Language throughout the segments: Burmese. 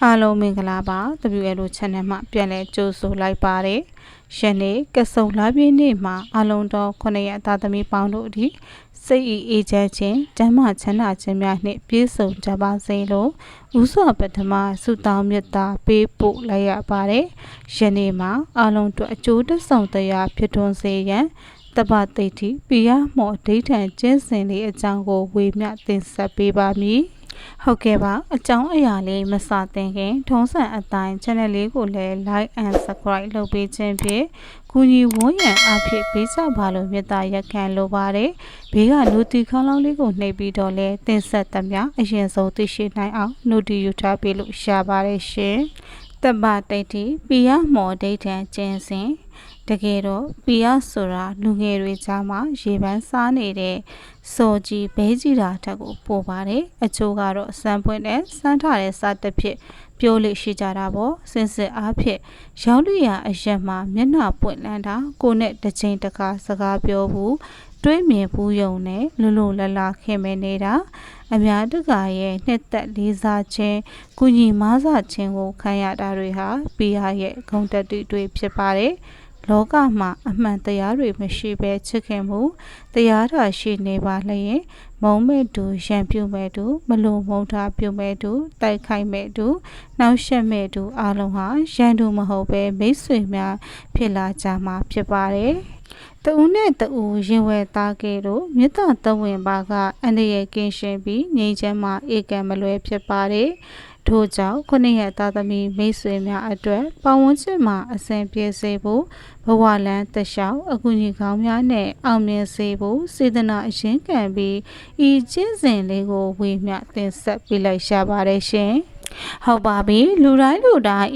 အားလုံးမင်္ဂလာပါ WLO Channel မှာပြန်လည်ကြိုဆိုလိုက်ပါတယ်။ယနေ့ကဆုံလပြည့်နေ့မှာအားလုံးတော်9ရက်သားသမီးပေါင်းတို့ဒီစိတ်အေးချမ်းခြင်းဓမ္မချမ်းသာခြင်းများနှင့်ပြည့်စုံကြပါစေလို့ဥစွာပထမဆုတောင်းမြတ်တာပေးပို့လိုက်ရပါတယ်။ယနေ့မှာအားလုံးတို့အကျိုးတဆောင်တရားဖြစ်ထွန်းစေရန်တပတိတ်တိပိယမောဒိဋ္ဌံကျင့်စဉ်လေးအကြောင်းကိုဝေမျှတင်ဆက်ပေးပါမည်။ဟုတ်ကဲ့ပါအကြောင်းအရာလေးမစတင်ခင်ထုံးစံအတိုင်း channel လေးကိုလည်း like and subscribe လုပ်ပေးခြင်းဖြင့်ကူညီဝန်းရံအားဖြင့်ပေးစာပါလို့မေတ္တာရက်ခံလိုပါတယ်ဘေးကနိုတီခေါင်းလောင်းလေးကိုနှိပ်ပြီးတော့လဲတင်ဆက်သမျှအရင်ဆုံးသိရှိနိုင်အောင်နိုတီယူထားပေးလို့ရှာပါတယ်ရှင်တပ္ပတိတ်တိပိယမောဒိဋ္ဌံကျင့်စဉ်တကယ်တော့ပိယဆိုတာလူငယ်တွေကြားမှာရေပန်းစားနေတဲ့စော်ကြီးဘဲကြီးတာထက်ကိုပိုပါတယ်အချို့ကတော့စမ်းပွင့်နဲ့စမ်းထားတဲ့စတစ်ဖြစ်ပြောလို့ရှိကြတာပေါ့စင်စစ်အားဖြင့်ရောက်လျာအရက်မှာမျက်နှာပွင့်လန်းတာကိုနဲ့တစ်ချိန်တစ်ခါစကားပြောဘူးတွေးမြင်ဘူးယုံနဲ့လူလူလလခင်မဲနေတာအများတကာရဲ့နှစ်သက်လေးစားခြင်းကုညီမားစားခြင်းကိုခံရတာတွေဟာပိယရဲ့ဂုဏ်တက်တွေဖြစ်ပါတယ်လောကမှာအမှန်တရားတွေမရှိဘဲချစ်ခင်မှုတရားသာရှိနေပါလျင်မုံမဲ့တူရံပြုမဲ့တူမလိုမုံထားပြုမဲ့တူတိုက်ခိုက်မဲ့တူနှောက်ယှက်မဲ့တူအလုံးဟာရန်တူမဟုတ်ပဲမိတ်ဆွေများဖြစ်လာကြမှာဖြစ်ပါတယ်တဦးနဲ့တဦးရင်ဝယ်သားကဲတို့မြတ်တဝင်ပါကအန္တရာယ်ကင်းရှင်းပြီးငြိမ်းချမ်းမှဧကံမလွဲဖြစ်ပါတယ်ထို့ကြောင့်9ရက်သားသမီးမိတ်ဆွေများအတွက်ပတ်ဝန်းကျင်မှာအစဉ်ပြေစေဖို့ဘဝလန်းတလျှောက်အကူအညီကောင်းများနဲ့အောင်မြင်စေဖို့စေတနာအရင်ခံပြီးဤကျင့်စဉ်လေးကိုဝေမျှတင်ဆက်ပေးလိုက်ရှာပါတယ်ရှင်ဟုတ်ပါပြီလူတိုင်း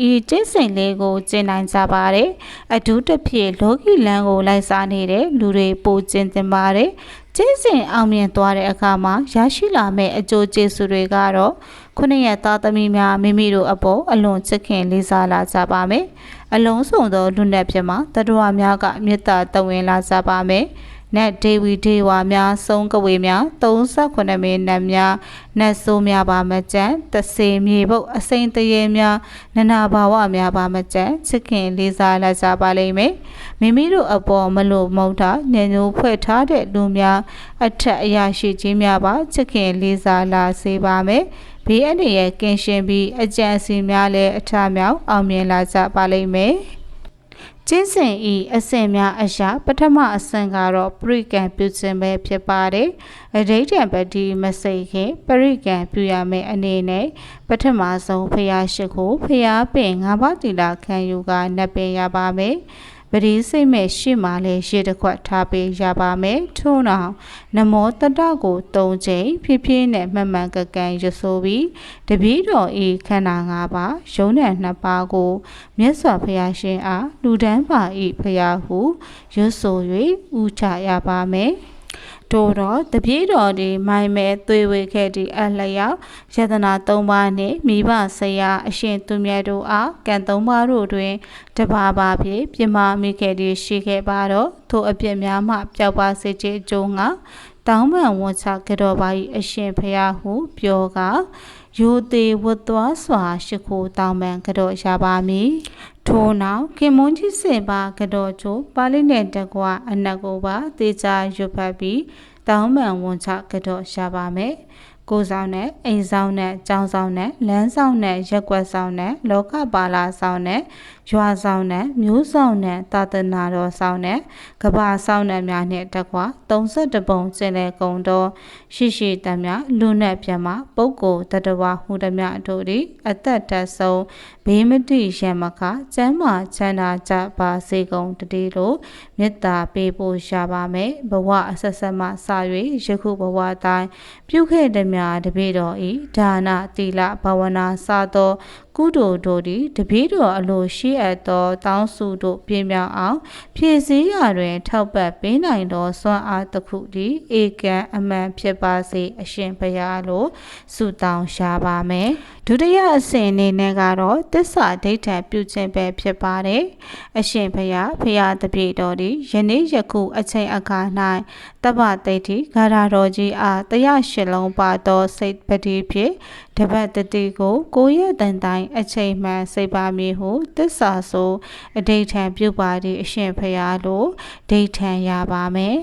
ဤကျင့်စဉ်လေးကိုကျင့်နိုင်ကြပါတယ်အထူးသဖြင့်လောကီလမ်းကိုလိုက်စားနေတဲ့လူတွေပိုကျင့်သင်ပါတယ်ကျင့်စဉ်အောင်မြင်သွားတဲ့အခါမှာရရှိလာမယ့်အကျိုးကျေးဇူးတွေကတော့9ရက်သားသမီးများမိမိတို့အပေါ်အလွန်ချစ်ခင်လေးစားလာကြပါမယ်အလုံးစုံသောလူနယ်ပြမှာတတဝများကမေတ္တာတဝင်လာကြပါမယ်နတ်ဒေဝီဒေဝါများဆုံးကဝေများ38မင်းနတ်များနတ်ဆိုးများပါမကြံတစေမြေပုတ်အစိမ့်တရေများနနာဘာဝများပါမကြံချစ်ခင်လေးစားလာကြပါလိမ့်မယ်မိမိတို့အပေါ်မလို့မုန်းတာညညိုဖွဲ့ထားတဲ့လူများအထက်အရာရှိကြီးများပါချစ်ခင်လေးစားလာစေပါမယ်ဘေးအန္တရာယ်ကင်းရှင်းပြီးအကြံစီများလည်းအထမြောက်အောင်မြင်လာကြပါလိမ့်မယ်ကျင်းစဉ်ဤအစဉ်များအရာပထမအဆင့်ကတော့ပရိကံပြုခြင်းပဲဖြစ်ပါတယ်အဋိဌံပတိမစိတ်ခင်ပရိကံပြုရမယ့်အနေနဲ့ပထမဆုံးဖျားရှိခိုးဖျားပင်၅ပါးတိလာခံယူကနတ်ပင်ရပါမယ်ပရိစိတ်မဲ့ရှိမှလည်းရေတစ်ခွက်ထားပေးရပါမယ်ထို့နောက်နမောတတကို၃ချိန်ဖြည်းဖြည်းနဲ့မှန်မှန်ကကန်ရဆိုပြီးတပည့်တော်ဤခန္ဓာ၅ပါးရုံးနဲ့2ပါးကိုမြတ်စွာဘုရားရှင်အားလူတန်းပါဤဘုရားဟုရဆို၍ဥချရပါမယ်တို့တော့တပည့်တော်ဒီမိုင်မဲသွေးဝေခဲ့သည့်အလျောက်ယတနာ၃ပါးနှင့်မိဘဆရာအရှင်သူမြတ်တို့အားကံ၃ပါးတို့တွင်တပါးပါဖြင့်ပြမမိခဲ့သည့်ရှိခဲ့ပါတော့ထိုအပြစ်များမှပျောက်ပါစေခြင်းအကျိုးငါတောင်းပန်ဝန်ချကြတော်ပါ၏အရှင်ဖရာဟုပြောကရိုသေဝတ်သွားစွာရှိခိုးတောင်းပန်ကြတော်ရပါမည်ထို့နောက်ခင်မွန်းကြီးစင်ပါကတော်ချိုပါဠိနဲ့တကွအနက်ကိုပါသေချာရွတ်ဖတ်ပြီးတောင်းပန်ဝန်ချကြတော်ရပါမယ်ကိုယ်ဆောင်နဲ့အိမ်ဆောင်နဲ့ကျောင်းဆောင်နဲ့လမ်းဆောင်နဲ့ရက်ွက်ဆောင်နဲ့လောကပါလာဆောင်နဲ့ရွာဆောင်နဲ့မျိုးဆောင်နဲ့သာသနာတော်ဆောင်နဲ့ကဘာဆောင်နဲ့များနဲ့တကွ32ပုံကျင်လေကုံတော်ရှိတမ်းများလူနဲ့ပြမပုဂ္ဂိုလ်တတဝဟူသည်များတို့သည်အသက်တဆုံးဘေးမတိရံမခကျမ်းမာချမ်းသာကြပါစေကုန်တည်းလို့မေတ္တာပေးဖို့ရပါမယ်ဘဝအဆက်ဆက်မှစ၍ယခုဘဝတိုင်းပြုခဲ့သည်များတပည့်တော်ဤဒါနသီလဘာဝနာစသောကုသိုလ်တို့သည်တပည့်တော်အလိုရှိအပ်သောတောင်းစုတို့ပြည့်မြောက်အောင်ဖြည့်ဆည်းရာတွင်ထောက်ပံ့ပေးနိုင်သောစွမ်းအားတစ်ခုသည်ဧကံအမှန်ဖြစ်ပါစေအရှင်ဘုရားလို့ဆုတောင်းရှားပါမယ်ဒုတိယအဆင့်အနေနဲ့ကတော့သစ္စာဒိဋ္ဌံပြုခြင်းပဲဖြစ်ပါတယ်အရှင်ဘုရားတပည့်တော်သည်ယနေ့ယခုအချိန်အခါ၌တပ္ပတိတ်္ထိဂါရတော်ကြီးအားတရားရှစ်လုံးပါသောစိတ်ပတိဖြင့် တပတ်တတိကိုကိုရဲ့တန်တိုင်းအချိန်မှန်စိတ်ပါမည်ဟုသစ္စာဆိုအဋိဌံပြုပါသည့်အရှင်ဖရာလိုဒိဋ္ဌံရပါမယ်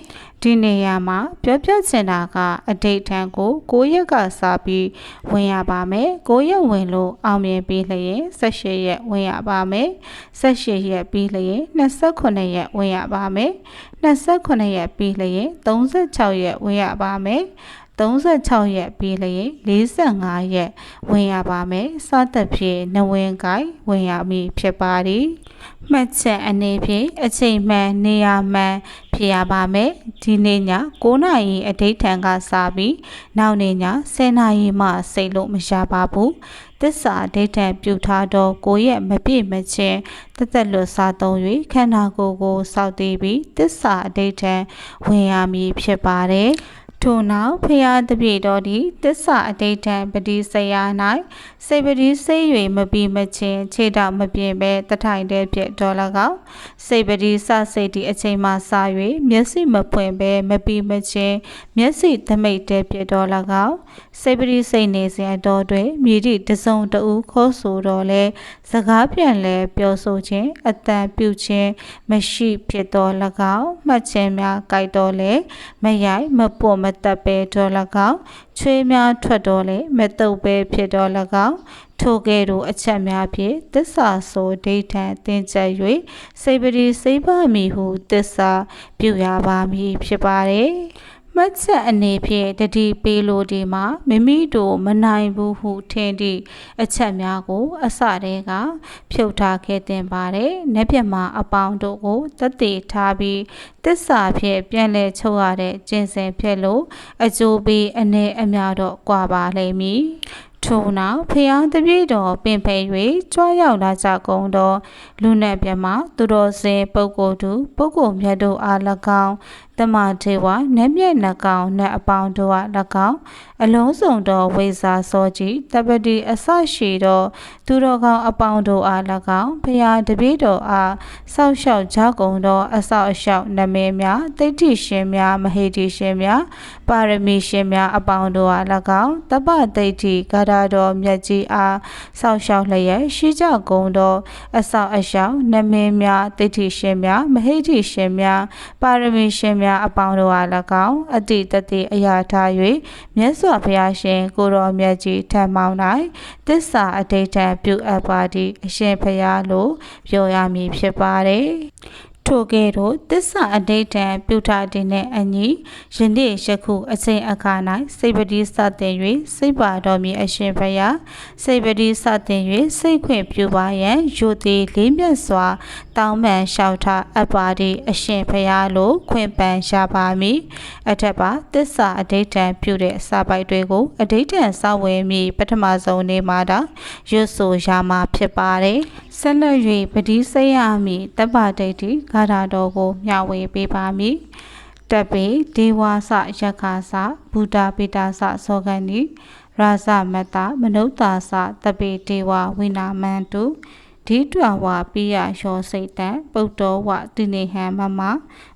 ဒီနေရာမှာပြောပြချင်တာကအဋိဌံကိုရက်ကစားပြီးဝင်ရပါမယ်ကိုရက်ဝင်လို့အောင်မြင်ပြီးလျင်18ရက်ဝင်ရပါမယ်18ရက်ပြီးလျင်29ရက်ဝင်ရပါမယ်29ရက်ပြီးလျင်36ရက်ဝင်ရပါမယ်36ရက်ပြီးလျင်45ရက်ဝင်ရပါမယ်စသဖြင့်နဝင်ကိုင်ဝင်ရမည်ဖြစ်ပါသည်မှတ်ချက်အနေဖြင့်အချိန်မှန်နေရာမှန်ဖြစ်ရပါမယ်ဒီနေ့ည9နာရီအဋိဌံကစပြီးနောက်နေ့ည10နာရီမှစိတ်လို့မရပါဘူးသစ္စာဒိဋ္ဌံပြုထားသောကိုယ့်ရဲ့မပြည့်မချင်းသက်လွတ်စားသုံး၍ခန္ဓာကိုယ်ကိုစောင့်တည်ပြီးသစ္စာဒိဋ္ဌံဝင်ရမည်ဖြစ်ပါတယ်ထို့နောက်ဖရာတပြည့်တော်သည်သစ္စာအဋိဌံပတိစရာ၌စေပတိစိတ်၍မပြီးမချင်းခြေတော်မပြင်းပဲတထိုင်တည်းဖြစ်တော်၎င်းစေပတိစစိတ်သည်အချိန်မှစ၍မျက်စိမဖွင့်ပဲမပြီးမချင်းမျက်စိသမိတ်တည်းဖြစ်တော်၎င်းစေပတိစိတ်နေစဉ်တော်တွင်မြည်သည့်တစုံတဦးခေါ်ဆိုတော်လဲစကားပြန်လဲပြောဆိုခြင်းအတန်ပြုခြင်းမရှိဖြစ်တော်၎င်းမှတ်ခြင်းများကြိုက်တော်လဲမရိုက်မပွတ်မတပ်ပဲတော်၎င်းချွေးများထွက်တော်လဲမတုပ်ပဲဖြစ်တော်၎င်းထိုကဲ့သို့အချက်များဖြင့်သစ္စာဆိုဒိဋ္ဌံသင်ချက်၍စေပတိစိတ်ပါမည်ဟုသစ္စာပြုရပါမည်ဖြစ်ပါတယ်မှတ်ချက်အနေဖြင့်တတိပေးလို့ဒီမှာမိမိတို့မနိုင်ဘူးဟုထင်သည့်အချက်များကိုအစတည်းကဖြုတ်ထားခဲ့တင်ပါတယ်။လက်ပြမအပေါင်းတို့ကိုသက်သေထားပြီးသစ္စာဖြင့်ပြန်လည်ချုပ်ရတဲ့ကျင့်စဉ်ဖြစ်လို့အကျိုးပေးအနေအများတော့ကွာပါလိမ့်မည်။ထို့နောက်ဖျားတပြည့်တော်ပင်ဖယ်၍ကြွားရောက်လာကြကုန်သောလူနတ်ပြမသူတော်စင်ပုဂ္ဂိုလ်သူပုဂ္ဂိုလ်မြတ်တို့အား၎င်းတမထေဝနတ်မြတ်နှကောင်နတ်အပေါင်းတို့အား၎င်းအလုံးစုံသောဝိဇာစောကြီးတပတိအစရှိသောသူတော်ကောင်းအပေါင်းတို့အား၎င်းဖျားတပြည့်တော်အားဆောက်ရှောက်ကြကုန်သောအဆောက်အရှောက်နမင်းများတိဋ္ဌိရှင်များမဟိတိရှင်များပါရမီရှင်များအပေါင်းတို့အား၎င်းတပ္ပတိဋ္ဌိဂါရတော်မြတ်ကြီးအားဆောက်ရှောက်လျက်ရှိကြကုန်သောအဆောက်အရှောက်နမင်းများတိဋ္ဌိရှင်များမဟိတိရှင်များပါရမီရှင်များအပေါင်းတို့အား၎င်းအတိတတိအရာထား၍မြတ်စွာဘုရားရှင်ကိုတော်မြတ်ကြီးထံမောင်း၌သစ္စာအဋိဌံပြုအပ်ပါသည့်အရှင်ဘုရားလိုပြောရမည်ဖြစ်ပါတယ်ထိုကဲ့သို့သစ္စာအဋိဌံပြုထားခြင်းနှင့်အညီယနေ့ယခုအချိန်အခါ၌စိတ်ပတိစတင်၍စိတ်ပါတော်မူအရှင်ဘုရားစိတ်ပတိစတင်၍စိတ်ခွင့်ပြုပါရန်ယုတိလေးမြတ်စွာတောင်းပန်လျှောက်ထားအပ်ပါသည့်အရှင်ဘုရားလိုခွင့်ပန်ရှာပါမည်အထက်ပါသစ္စာအဋိဌံပြုတဲ့စာပိုက်တွေကိုအဋိဌံစောင့်ဝင်မည်ပထမဆုံးနေ့မှာတော့ရွတ်ဆိုရမှာဖြစ်ပါတယ်ဆက်လက်၍ပတိစိတ်ရမည်တပ္ပဒိဋ္ဌိဂါထာတော်ကိုမျှဝေပေးပါမည်တပိဒေဝါစယက္ခာစဘုဒ္ဓပိတာစသောကဏီရာဇမတ္တမနုဿာစတပိဒေဝဝိနာမန္တုဒီတွာဝပိယယောစိတ်တံပုတ္တောဝတိနေဟံမမ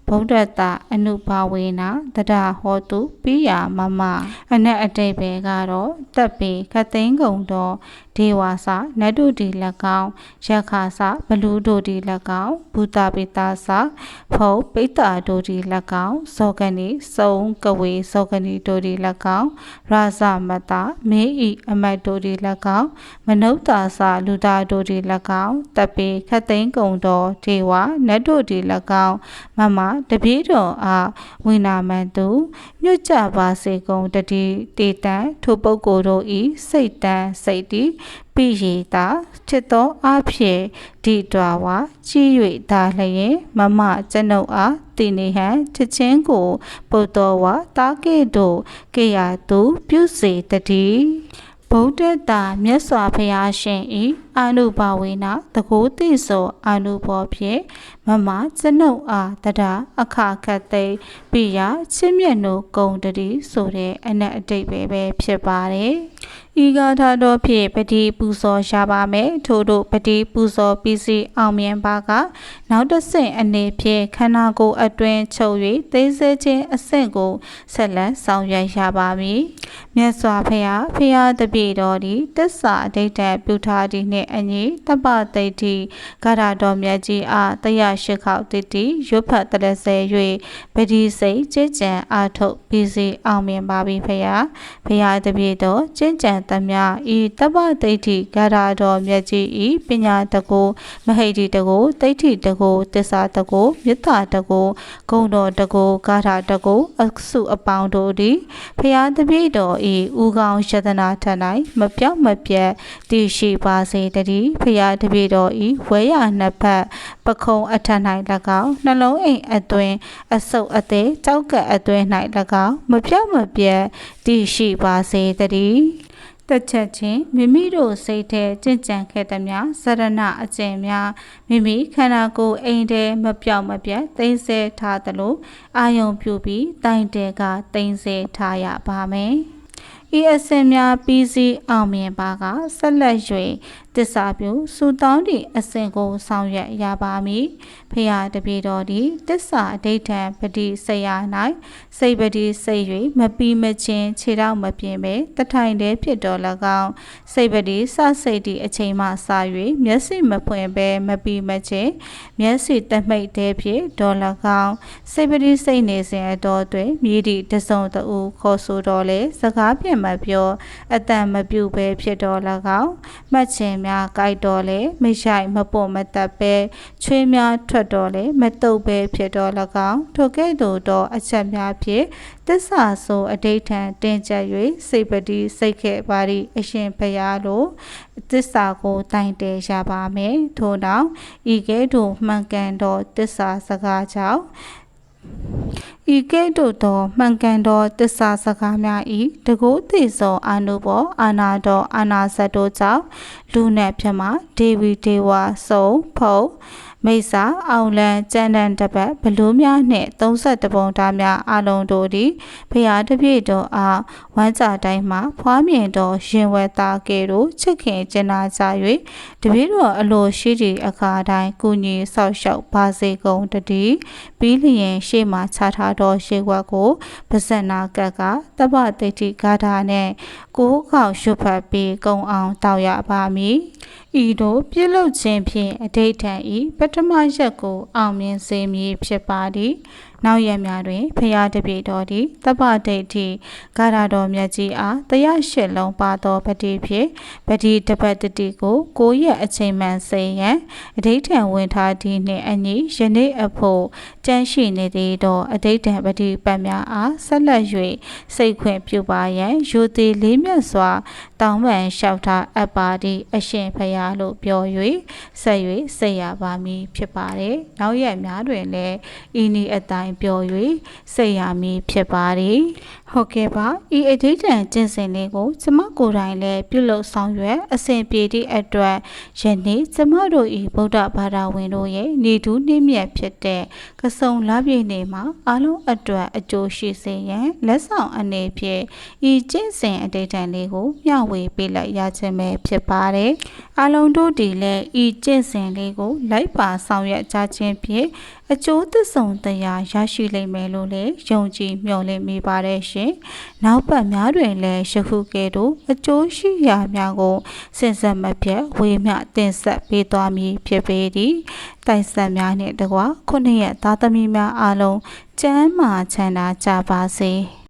ဗုဒ္ဓတအနုဘာဝေနတဒဟောတုပိယမမအနက်အတိတ်ပဲကတော့တပ်ပေခသိန်းကုံတော်ဒေဝါစနတ်တို့ဒီ၎င်းယက္ခာစဘလူတို့ဒီ၎င်းဘုဒ္ဓပိတာစဖုတ်ပိတ္တာတို့ဒီ၎င်းဇောကဏီစုံကဝေဇောကဏီတို့ဒီ၎င်းရာဇမတ္တမင်းဤအမတ်တို့ဒီ၎င်းမနုဿာစလူသားတို့ဒီ၎င်းတပ်ပေခသိန်းကုံတော်ဒေဝနတ်တို့ဒီ၎င်းမမတပည့်တော်အားဝိနာမန္တုညွတ်ကြပါစေကုန်တတိတေတံထိုပုဂ္ဂိုလ်တို့ဤစိတ်တံစိတ်တိပိယေတာจิตသောအဖြစ်ဒီတွာဝကြီး၍ဒါလျင်မမကျွန်ုပ်အားတိနေဟံချက်ချင်းကိုပုတ္တောဝတာကေတို့ကေယတုပြုစေတတိဗုဒ္ဓတာမြတ်စွာဘုရားရှင်ဤအာနုဘာဝေနတကိုးတိသောအာနုဘောဖြင့်မမကျွန်ုပ်အားတဒအခခတ်သိပိယချင်းမြတ်နိုးဂုံတတိဆိုတဲ့အနက်အတိတ်ပဲဖြစ်ပါတယ် ဤဂါထာတော်ဖြင့်ပတိပူဇော်ရပါမယ်ထို့တို့ပတိပူဇော်ပြီးစီအောင်မြင်ပါကနောက်တစ်ဆင့်အနေဖြင့်ခန္ဓာကိုယ်အတွင်းချုပ်၍သိစေခြင်းအဆင့်ကိုဆက်လက်ဆောင်ရွက်ရပါမည်မြတ်စွာဘုရားဖျားတပည့်တော်သည်တစ္ဆာအဋ္ဌံပြုထားသည်နှင့်အညီတပ္ပတိဋ္ဌိဂါထာတော်မြတ်ကြီးအားတရားရှိခေါတိတိရွတ်ဖတ်တရစေ၍ပတိစိတ်ကျင့်ကြံအားထုတ်ပြီးစီအောင်မြင်ပါပြီဖျားဖျားတပည့်တော်ကျင့်ကြံသမျှဤတပ္ပတိဋ္ဌိဂါထာတော်မြတ်ကြီးဤပညာတကိုမဟိတိတကိုတိဋ္ဌိတကိုတစ္ဆာတကိုမေတ္တာတကိုဂုဏ်တော်တကိုဂါထာတကိုအစုအပေါင်းတို့သည်ဖျားတပည့်တော်ဤဥကောင်းယတနာထ၌မပြောက်မပြတ်တည်ရှိပါစေတည်းဖျားတပည့်တော်ဤဝဲရနှစ်ဖက်ပခုံးအထက်၌၎င်းနှလုံးအိမ်အတွင်အစုပ်အသေးကြောက်ကပ်အတွင်၌၎င်းမပြောက်မပြတ်တည်ရှိပါစေတည်းတစ်ချက်ချင်းမိမိတို့စိတ်ထဲကြင်ကြံခဲ့သည်များစရဏအကျင့်များမိမိခန္ဓာကိုယ်အိမ်ထဲမပြောက်မပြတ်သိမ်းဆဲထားသလိုအာယုံပြုပြီးတိုင်တဲကသိမ်းဆဲထားရပါမယ်ဤအစဉ်များပြီးစီအောင်မြင်ပါကဆက်လက်၍တစ္ဆာပြုစူတောင်းသည့်အစဉ်ကိုဆောင်ရွက်ရပါမည်ဖရာတပည့်တော်သည်တစ္ဆာအဋ္ဌံပတိစေယ၌စိတ်ပတိစိတ်၍မပီးမချင်းခြေထောက်မပြင်းပဲတထိုင်တည်းဖြစ်တော်၎င်းစိတ်ပတိစစိတ်သည့်အချိန်မှစ၍မျက်စိမဖွင့်ပဲမပီးမချင်းမျက်စိတမိတ်တည်းဖြစ်တော်၎င်းစိတ်ပတိစိတ်နေစဉ်အတော်တွင်မြည်သည့်တစုံတဦးခေါ်ဆိုတော်လဲစကားပြန်မပြောအတန်မပြုပဲဖြစ်တော်၎င်းမှတ်ခြင်းများကြိုက်တော်လဲမရိုက်မပေါ်မတတ်ပဲချွေးများထွက်တော်လဲမတုပ်ပဲဖြစ်တော်၎င်းထိုကဲ့သို့သောအချက်များဖြင့်တစ္ဆာဆိုအဋ္ဌံတင်ကြ၍စိတ်ပတိစိတ်ခဲ့ပါသည်အရှင်ဘုရားလိုတစ္ဆာကိုတိုင်တယ်ရပါမယ်ထို့နောက်ဤကဲ့သို့မှန်ကန်သောတစ္ဆာစကားကြောင့်ဤကဲ့သို့သောမှန်ကန်သောတစ္ဆာစကားများဤတကုသိသောအာနုဘောအာနာတော်အာနာဇတ်တို့ကြောင့်လူနှင့်ပြမဒေဝီဒေဝစုံဖုံမိစ္ဆာအောင်လန်းကျန်တန်တပတ်ဘလူးများနှင့်32ပုံသားများအလုံးတို့သည်ဖရာတပြည့်တော်အားဝမ်းကြတိုင်းမှဖွားမြင်တော်ရင်ဝဲသားကဲ့သို့ချစ်ခင်ကျင်နာကြ၍တပည့်တော်အလိုရှိသည့်အခါတိုင်းကုညီဆောက်ရှောက်ပါစေကုန်တည်းပြီးလျင်ရှေ့မှခြားထားသောရှေ့ဝက်ကိုပါဇက်နာကတ်ကတပ္ပတိဋ္ဌိဂါထာနှင့်ကိုးခေါက်ရွတ်ဖတ်ပြီးကုံအောင်တောက်ရပါမည်ဤသို့ပြုလုပ်ခြင်းဖြင့်အဋ္ဌံဤပထမရက်ကိုအောင်မြင်စေမည်ဖြစ်ပါသည်နောက်ရက်များတွင်ဖရာတပည့်တော်သည်တပ္ပဒိဋ္ဌိဂါထာတော်မြတ်ကြီးအားတရားရှစ်လုံးပါသောပတိဖြင့်ပတိတပတ်တတိကို9ရက်အချိန်မှန်စေရန်အဋ္ဌံဝင်ထားသည်နှင့်အညီယနေ့အဖို့တန်းရှိနေသေးသောအဋ္ဌံပတိပတ်များအားဆက်လက်၍စိတ်ခွင့်ပြုပါရန်ယူသည်လေးမြတ်စွာတောင်းပန်လျှောက်ထားအပ်ပါသည်အရှင်ဖရာလို့ပြော၍ဆက်၍ဆက်ရပါမည်ဖြစ်ပါတယ်နောက်ရက်များတွင်လည်းဤနည်းအတိုင်းပြော၍စိတ်ရမည်ဖြစ်ပါတယ်ဟုတ်ကဲ့ပါဤအဋ္ဌံကျင့်စဉ်လေးကိုကျမကိုယ်တိုင်လည်းပြုလုပ်ဆောင်ရွက်အစဉ်ပြေသည့်အတွက်ယနေ့ကျမတို့ဤဗုဒ္ဓဘာသာဝင်တို့ရဲ့နေထူးနှင်းမြတ်ဖြစ်တဲ့ကဆုံလပြည့်နေ့မှာအားလုံးအတွက်အကျိုးရှိစေရန်လက်ဆောင်အနေဖြင့်ဤကျင့်စဉ်အဋ္ဌံလေးကိုမျှဝေပေးလိုက်ရခြင်းပဲဖြစ်ပါတယ်အားလုံးတို့ဒီလည်းဤကျင့်စဉ်လေးကိုလိုက်ပါဆောင်ရွက်ကြခြင်းဖြင့်အကျိုးသစ္စုံတရားရရှိလိမ့်မယ်လို့လည်းယုံကြည်မျှော်လင့်မိပါတယ်ရှင်။နောက်ပတ်များတွင်လည်းယခုကဲ့သို့အကျိုးရှိရာများကိုစဉ်ဆက်မပြတ်ဝေမျှတင်ဆက်ပေးသွားမည်ဖြစ်ပေသည်။တိုင်ဆက်များနှင့်တကွ9ရက်သားသမီးများအားလုံးကျမ်းမာချမ်းသာကြပါစေ။